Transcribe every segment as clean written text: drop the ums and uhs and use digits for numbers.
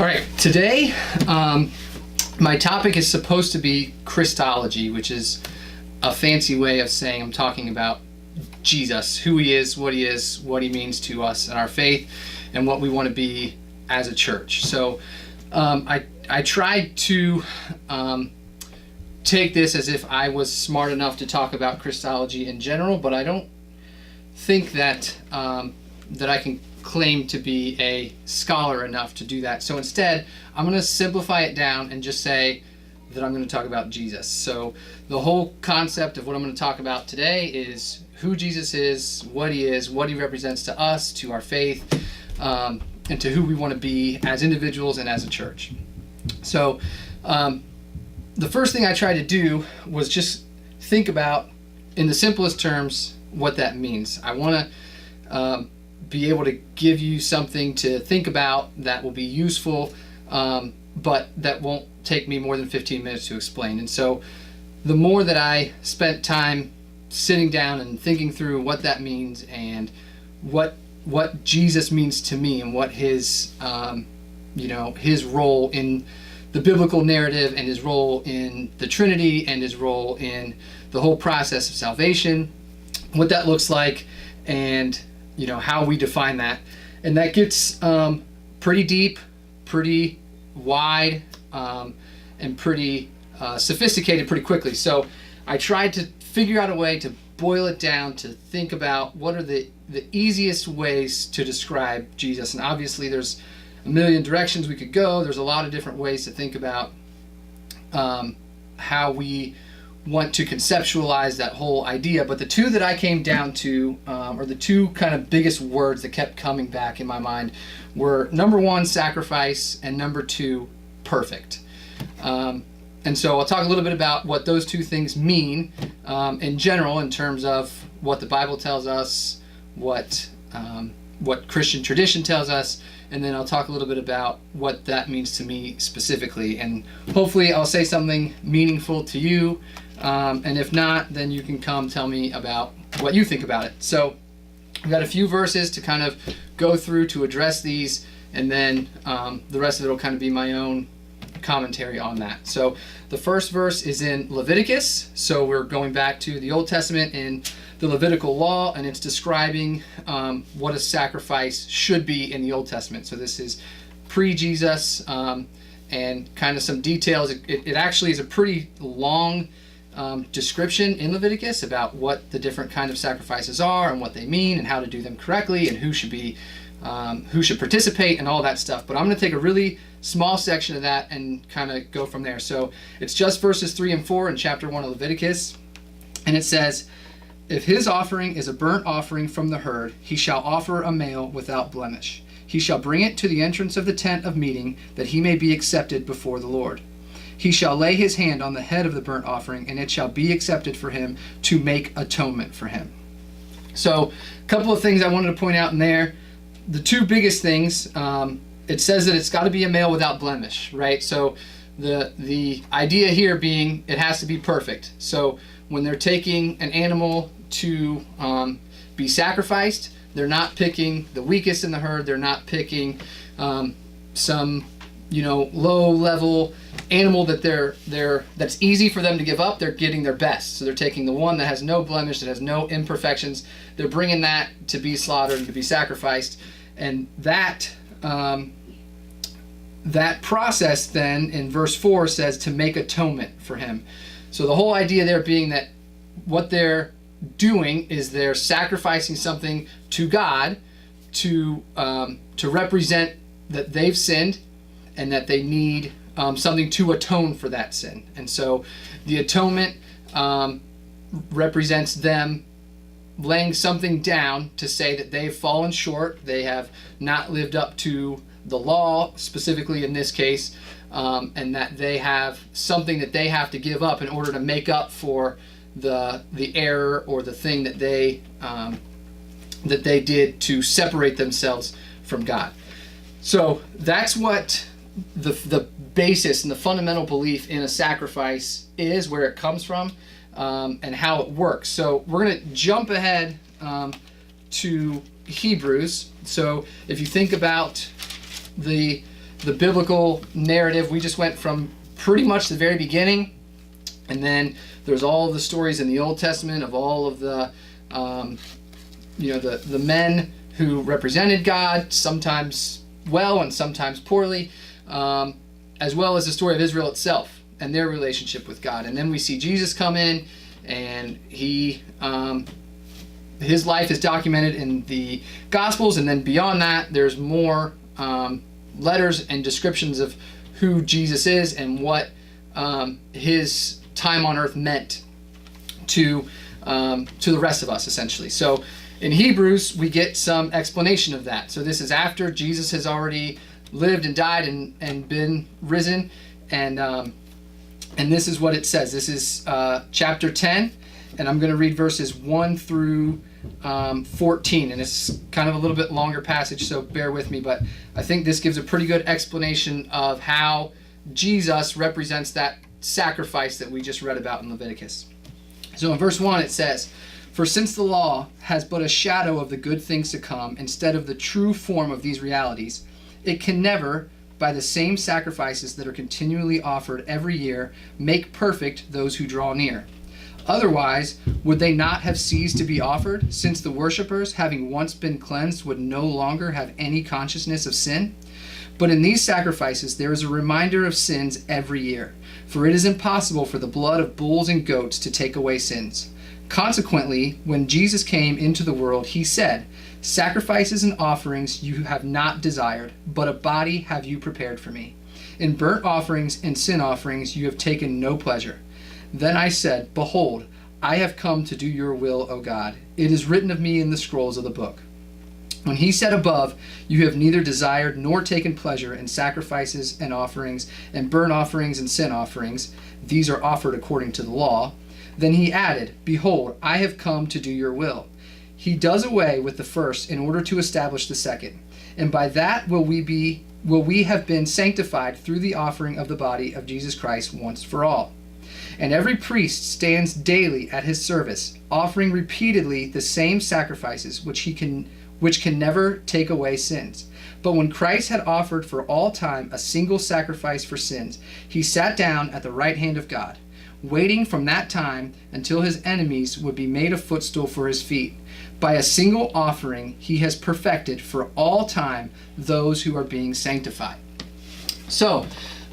All right, today my topic is supposed to be Christology, which is a fancy way of saying I'm talking about Jesus, who he is, what he means to us and our faith, and what we want to be as a church. So I tried to take this as if I was smart enough to talk about Christology in general, but I don't think that that I can claim to be a scholar enough to do that. So instead, I'm going to simplify it down and just say that I'm going to talk about Jesus. So the whole concept of what I'm going to talk about today is who Jesus is, what he represents to us, to our faith, and to who we want to be as individuals and as a church. So the first thing I tried to do was just think about, in the simplest terms, what that means. I want to be able to give you something to think about that will be useful, but that won't take me more than 15 minutes to explain. And so the more that I spent time sitting down and thinking through what that means and what Jesus means to me and what his his role in the biblical narrative and his role in the Trinity and his role in the whole process of salvation, what that looks like, and how we define that. And that gets pretty deep, pretty wide, and pretty sophisticated pretty quickly. So I tried to figure out a way to boil it down to think about what are the easiest ways to describe Jesus. And obviously there's a million directions we could go. There's a lot of different ways to think about how we want to conceptualize that whole idea. But the two that I came down to, or the two kind of biggest words that kept coming back in my mind, were number one, sacrifice, and number two, perfect. And so I'll talk a little bit about what those two things mean in general, in terms of what the Bible tells us, what Christian tradition tells us, and then I'll talk a little bit about what that means to me specifically. And hopefully I'll say something meaningful to you, and if not, then you can come tell me about what you think about it. So we've got a few verses to kind of go through to address these, and then the rest of it will kind of be my own commentary on that. So the first verse is in Leviticus. So we're going back to the Old Testament in the Levitical law, and it's describing what a sacrifice should be in the Old Testament. So this is pre-Jesus, and kind of some details. It actually is a pretty long description in Leviticus about what the different kind of sacrifices are and what they mean and how to do them correctly and who should participate and all that stuff. But I'm going to take a really small section of that and kind of go from there. So it's just verses 3 and 4 in chapter 1 of Leviticus, and it says, "If his offering is a burnt offering from the herd, he shall offer a male without blemish. He shall bring it to the entrance of the tent of meeting, that he may be accepted before the Lord. He shall lay his hand on the head of the burnt offering, and it shall be accepted for him to make atonement for him." So a couple of things I wanted to point out in there. The two biggest things, it says that it's got to be a male without blemish, right? So the idea here being it has to be perfect. So when they're taking an animal to be sacrificed, they're not picking the weakest in the herd. They're not picking some low-level animal that's easy for them to give up. They're getting their best. So they're taking the one that has no blemish, that has no imperfections. They're bringing that to be slaughtered and to be sacrificed. And that process then in verse 4 says to make atonement for him. So the whole idea there being that what they're doing is they're sacrificing something to God to represent that they've sinned and that they need something to atone for that sin. And so the atonement represents them laying something down to say that they've fallen short, they have not lived up to the law, specifically in this case, and that they have something that they have to give up in order to make up for the error or the thing that they did to separate themselves from God. So that's what the basis and the fundamental belief in a sacrifice is, where it comes from, and how it works. So we're going to jump ahead to Hebrews. So if you think about the the biblical narrative. We just went from pretty much the very beginning, and then there's all of the stories in the Old Testament of all of the the men who represented God, sometimes well and sometimes poorly, as well as the story of Israel itself and their relationship with God. And then we see Jesus come in, and his life is documented in the Gospels, and then beyond that, there's more letters and descriptions of who Jesus is and what his time on earth meant to the rest of us, essentially. So in Hebrews, we get some explanation of that. So this is after Jesus has already lived and died and been risen, and this is what it says. This is chapter 10, and I'm going to read verses 1 through 14, and it's kind of a little bit longer passage, so bear with me, but I think this gives a pretty good explanation of how Jesus represents that sacrifice that we just read about in Leviticus. So in verse 1 it says, "For since the law has but a shadow of the good things to come instead of the true form of these realities, it can never, by the same sacrifices that are continually offered every year, make perfect those who draw near. Otherwise, would they not have ceased to be offered, since the worshippers, having once been cleansed, would no longer have any consciousness of sin? But in these sacrifices there is a reminder of sins every year, for it is impossible for the blood of bulls and goats to take away sins. Consequently, when Jesus came into the world, he said, 'Sacrifices and offerings you have not desired, but a body have you prepared for me. In burnt offerings and sin offerings you have taken no pleasure.' Then I said, 'Behold, I have come to do your will, O God. It is written of me in the scrolls of the book.' When he said above, 'You have neither desired nor taken pleasure in sacrifices and offerings and burnt offerings and sin offerings, these are offered according to the law,' then he added, 'Behold, I have come to do your will.' He does away with the first in order to establish the second, and by that will we have been sanctified through the offering of the body of Jesus Christ once for all. And every priest stands daily at his service, offering repeatedly the same sacrifices which can never take away sins. But when Christ had offered for all time a single sacrifice for sins, he sat down at the right hand of God, waiting from that time until his enemies would be made a footstool for his feet. By a single offering he has perfected for all time those who are being sanctified." So,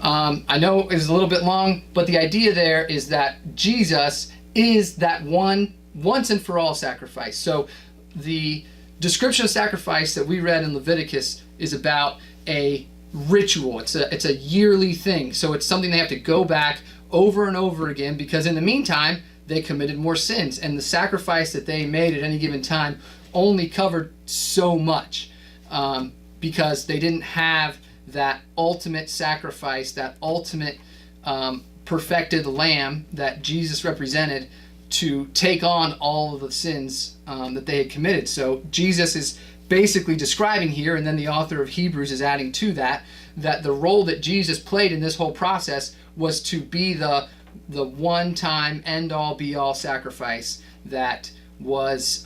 I know it's a little bit long, but the idea there is that Jesus is that one once and for all sacrifice. So the description of sacrifice that we read in Leviticus is about a ritual. It's a yearly thing. So it's something they have to go back over and over again, because in the meantime they committed more sins, and the sacrifice that they made at any given time only covered so much, because they didn't have that ultimate sacrifice, that ultimate perfected lamb that Jesus represented to take on all of the sins that they had committed. So Jesus is basically describing here, and then the author of Hebrews is adding to that the role that Jesus played in this whole process was to be the one-time end-all be-all sacrifice that was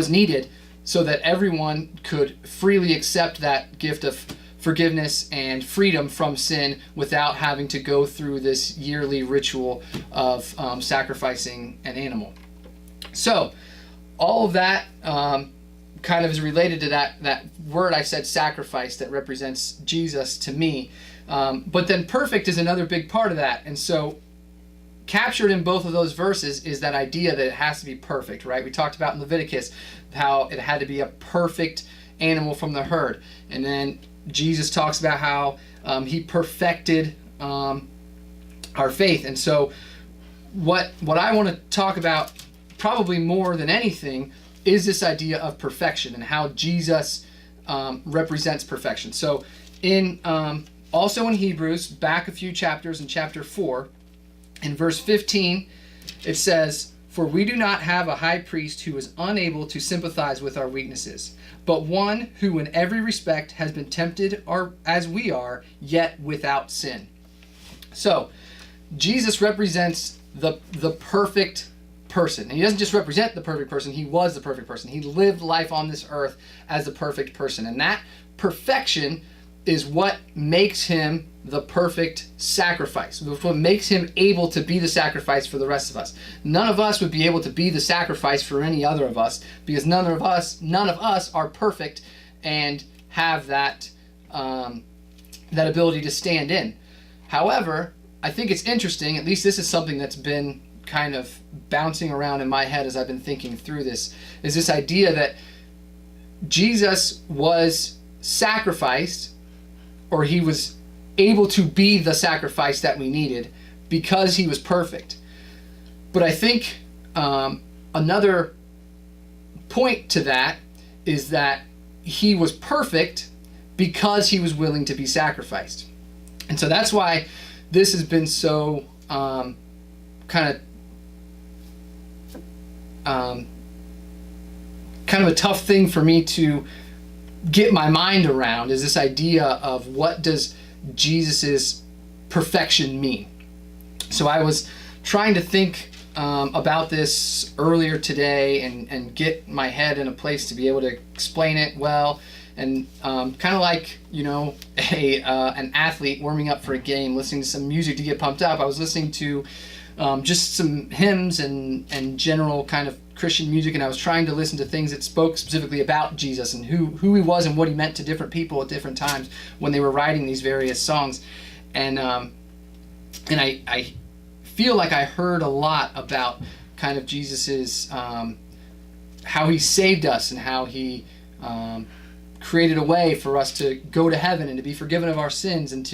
needed, so that everyone could freely accept that gift of forgiveness and freedom from sin without having to go through this yearly ritual of sacrificing an animal. So all of that kind of is related to that word I said, sacrifice, that represents Jesus to me. But then perfect is another big part of that. And so captured in both of those verses is that idea that it has to be perfect, right? We talked about in Leviticus how it had to be a perfect animal from the herd. And then Jesus talks about how he perfected our faith. And so what I want to talk about probably more than anything is this idea of perfection and how Jesus represents perfection. So in also in Hebrews, back a few chapters, in chapter 4, in verse 15, it says, "For we do not have a high priest who is unable to sympathize with our weaknesses, but one who in every respect has been tempted as we are, yet without sin." So Jesus represents the perfect person. And he doesn't just represent the perfect person, he was the perfect person. He lived life on this earth as the perfect person. And that perfection is what makes him the perfect sacrifice. What makes him able to be the sacrifice for the rest of us. None of us would be able to be the sacrifice for any other of us, because none of us are perfect and have that that ability to stand in. However, I think it's interesting, at least this is something that's been kind of bouncing around in my head as I've been thinking through this, is this idea that Jesus was sacrificed, or he was able to be the sacrifice that we needed because he was perfect. But I think another point to that is that he was perfect because he was willing to be sacrificed. And so that's why this has been so kind of a tough thing for me to get my mind around, is this idea of what does Jesus's perfection mean. So I was trying to think about this earlier today and get my head in a place to be able to explain it well, and kind of like, you know, an athlete warming up for a game, listening to some music to get pumped up. I was listening to just some hymns and general kind of Christian music, and I was trying to listen to things that spoke specifically about Jesus and who he was and what he meant to different people at different times when they were writing these various songs. And I feel like I heard a lot about kind of Jesus's how he saved us and how he created a way for us to go to heaven and to be forgiven of our sins and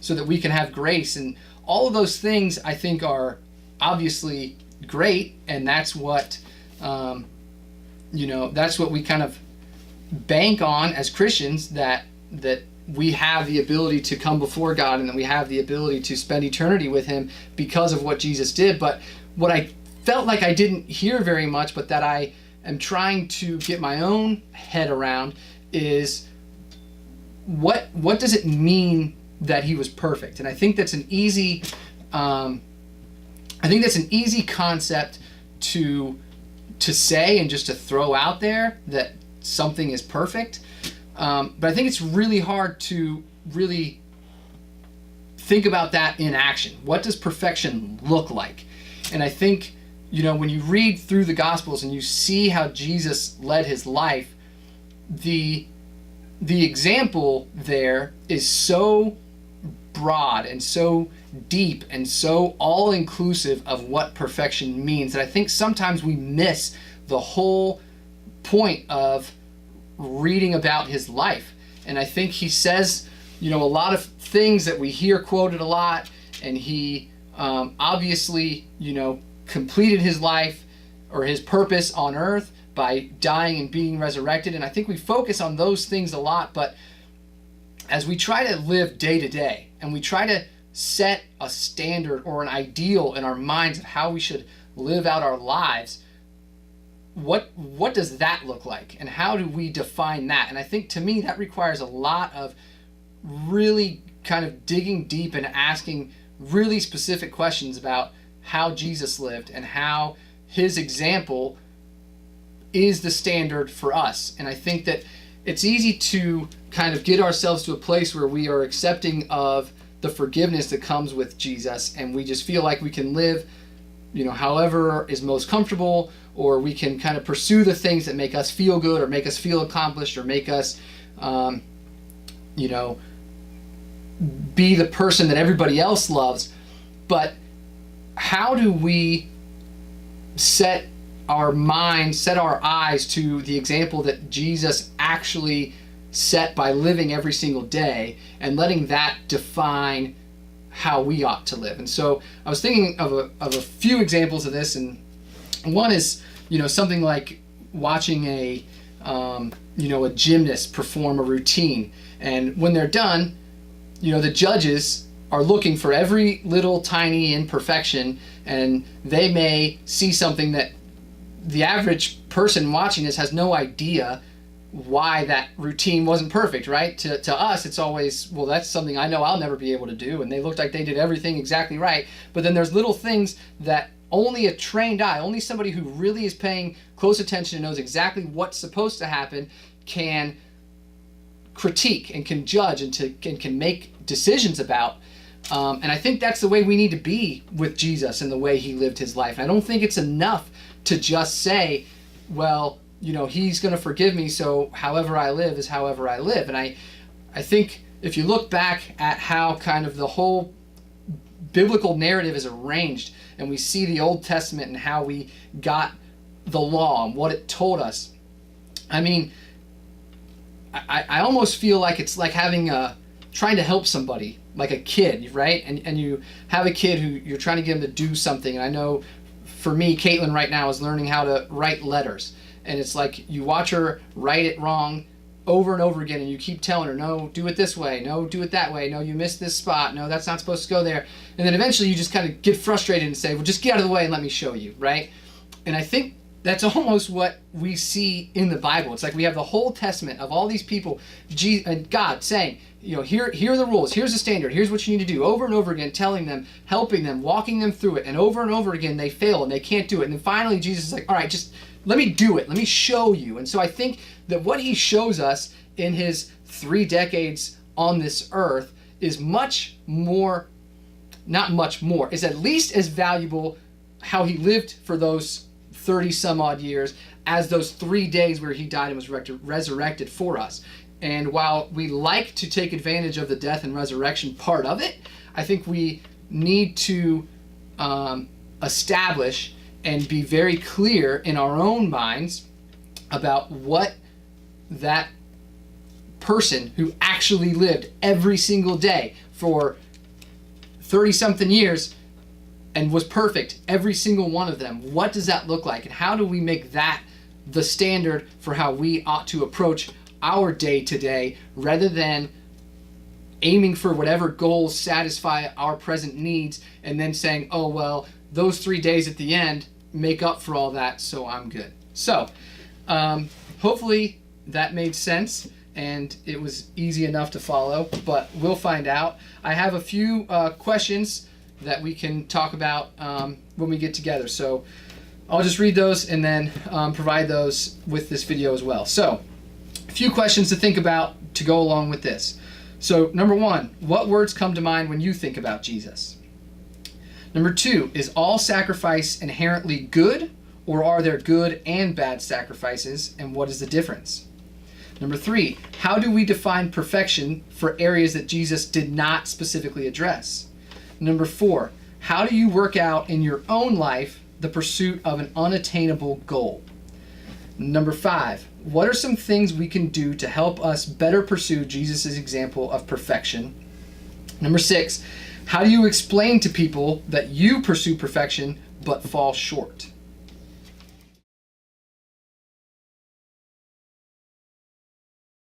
so that we can have grace. And all of those things I think are obviously great, and that's what that's what we kind of bank on as Christians, that we have the ability to come before God and that we have the ability to spend eternity with him because of what Jesus did. But what I felt like I didn't hear very much, but that I am trying to get my own head around, is what does it mean that he was perfect? And I think that's an easy concept to say and just to throw out there, that something is perfect. But I think it's really hard to really think about that in action. What does perfection look like? And I think, you know, when you read through the Gospels and you see how Jesus led his life, the example there is so broad and so deep and so all-inclusive of what perfection means that I think sometimes we miss the whole point of reading about his life. And I think he says, you know, a lot of things that we hear quoted a lot, and he obviously, you know, completed his life or his purpose on earth by dying and being resurrected. And I think we focus on those things a lot, but as we try to live day to day and we try to set a standard or an ideal in our minds of how we should live out our lives, what does that look like, and how do we define that? And I think, to me, that requires a lot of really kind of digging deep and asking really specific questions about how Jesus lived and how his example is the standard for us. And I think that it's easy to kind of get ourselves to a place where we are accepting of the forgiveness that comes with Jesus, and we just feel like we can live, you know, however is most comfortable, or we can kind of pursue the things that make us feel good or make us feel accomplished or make us, you know, be the person that everybody else loves. But how do we set our minds, set our eyes to the example that Jesus actually set by living every single day and letting that define how we ought to live? And so I was thinking of a few examples of this, and one is, you know, something like watching a gymnast perform a routine, and when they're done, you know, the judges are looking for every little tiny imperfection, and they may see something that the average person watching this has no idea why that routine wasn't perfect, right? To us, it's always, well, that's something I know I'll never be able to do, and they looked like they did everything exactly right. But then there's little things that only a trained eye, only somebody who really is paying close attention and knows exactly what's supposed to happen can critique and can judge and can make decisions about. And I think that's the way we need to be with Jesus and the way he lived his life. And I don't think it's enough to just say, well, he's going to forgive me, so however I live is however I live. And I think if you look back at how kind of the whole biblical narrative is arranged, and we see the Old Testament and how we got the law and what it told us, I mean, I almost feel like it's like having trying to help somebody, like a kid, right? And you have a kid who you're trying to get him to do something. And I know for me, Caitlin right now is learning how to write letters. And it's like you watch her write it wrong over and over again, and you keep telling her, no, do it this way, no, do it that way, no, you missed this spot, no, that's not supposed to go there. And then eventually you just kind of get frustrated and say, well, just get out of the way and let me show you, right? And I think that's almost what we see in the Bible. It's like we have the whole Testament of all these people, and God saying, here are the rules, here's the standard, here's what you need to do, over and over again, telling them, helping them, walking them through it, and over again they fail and they can't do it. And then finally Jesus is like, all right, just let me do it, let me show you. And so I think that what he shows us in his 3 decades on this earth is much more, not much more, is at least as valuable how he lived for those 30 some odd years as those 3 days where he died and was resurrected for us. And while we like to take advantage of the death and resurrection part of it, I think we need to establish and be very clear in our own minds about what that person who actually lived every single day for 30-something years and was perfect, every single one of them, what does that look like? And how do we make that the standard for how we ought to approach our day-to-day, rather than aiming for whatever goals satisfy our present needs and then saying, oh, well, those 3 days at the end make up for all that, so I'm good. So hopefully that made sense and it was easy enough to follow, but we'll find out. I have a few questions that we can talk about when we get together. So I'll just read those and then provide those with this video as well. So a few questions to think about to go along with this. So number 1, what words come to mind when you think about Jesus? Number 2, is all sacrifice inherently good, or are there good and bad sacrifices, and what is the difference? Number 3, how do we define perfection for areas that Jesus did not specifically address? Number 4, how do you work out in your own life the pursuit of an unattainable goal? Number 5, what are some things we can do to help us better pursue Jesus' example of perfection? Number 6, how do you explain to people that you pursue perfection but fall short?